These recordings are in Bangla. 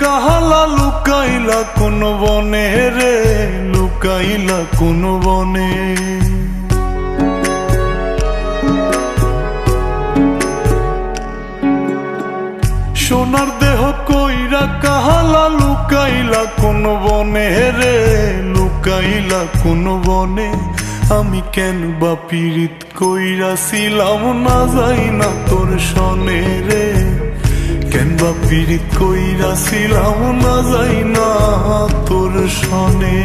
কাহালা লুকাইলা কোন বনে রে, লুকাইলা কোন বনে। সোনার দেহ কইরা কাহালা লুকাইলা কোন বনে রে, লুকাইলা কোন বনে। আমি কেন বা পীড়িত কইরাছিলাম না যাই না তোর সনে রে, কেন বা পীড়িত কইরাছিলাম না যাই না তোর সনে।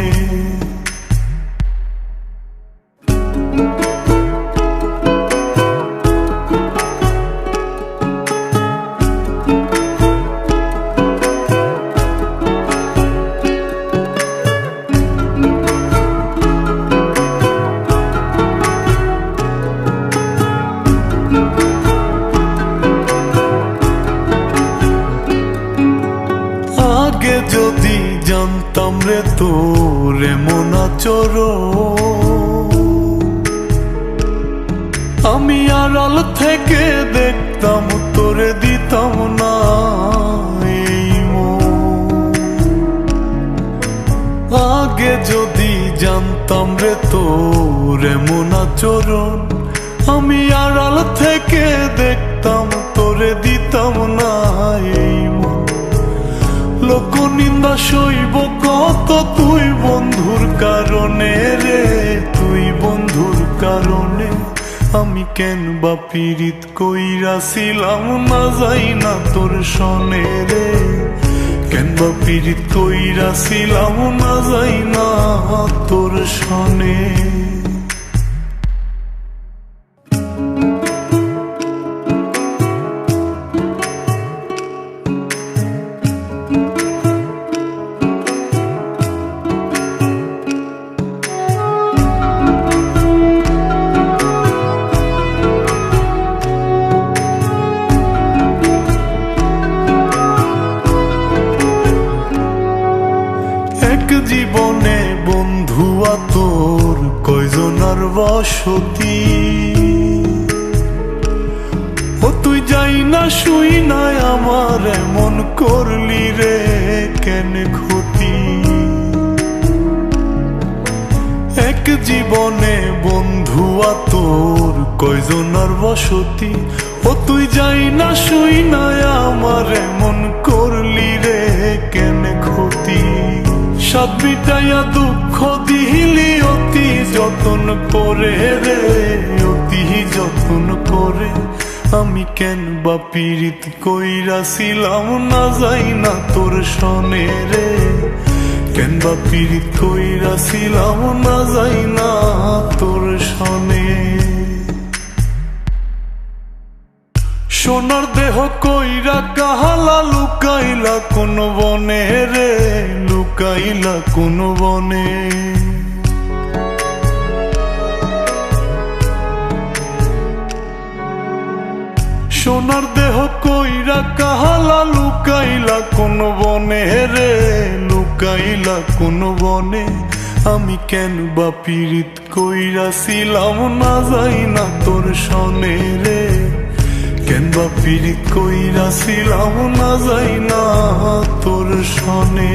আগে যদি জানতাম রে তোর এমন আচরণ, আমি আড়াল থেকে দেখতাম তোরে দিতাম না এই মন। আগে যদি জানতাম রে তোর এমন আচরণ, আমি আড়াল থেকে দেখতাম তোরে দিতাম না এই মন। লোক নিন্দা সইব কত তুই বন্ধুর কারণে রে, তুই বন্ধুর কারণে। আমি কেন বা পীড়িত কইরাছিলাম না যাই না তোর সনে রে, কেন বা পীড়িত কইরাছিলাম না যাই না তোর সনে। জীবনে বন্ধুয়া তোর কয়জনার বসতি, ও তুই যাই না শুই নাই আমার এমন করলি রে কেন ক্ষতি। এক জীবনে বন্ধুয়া তোর কয়জনার বসতি, ও তুই যাই না শুই নাই আমার এমন করলি রে কেন ক্ষতি। সাত মিটাইয়া দুঃখ দিলি অতি যতন করে রে, অতি যতন করে। আমি কেন বা পীড়িত কইরাছিলাম না যাই না তোর সনে রে, কেন বা পীড়িত কইরাছিলাম না যাই না তোর সনে। সোনার দেহ কইরা কাহালা লুকাইলা কোন বনে রে, লুকাইলা কোন বনে। সোনার দেহ কইরা কাহালা লুকাইলা কোন বনে রে, লুকাইলা কোন বনে। আমি কেন বা পীড়িত কইরাছিলাম না যাই না তোর সনে রে, কেন বা পীড়িত কইরাছিলাম না যাই না তোর সনে।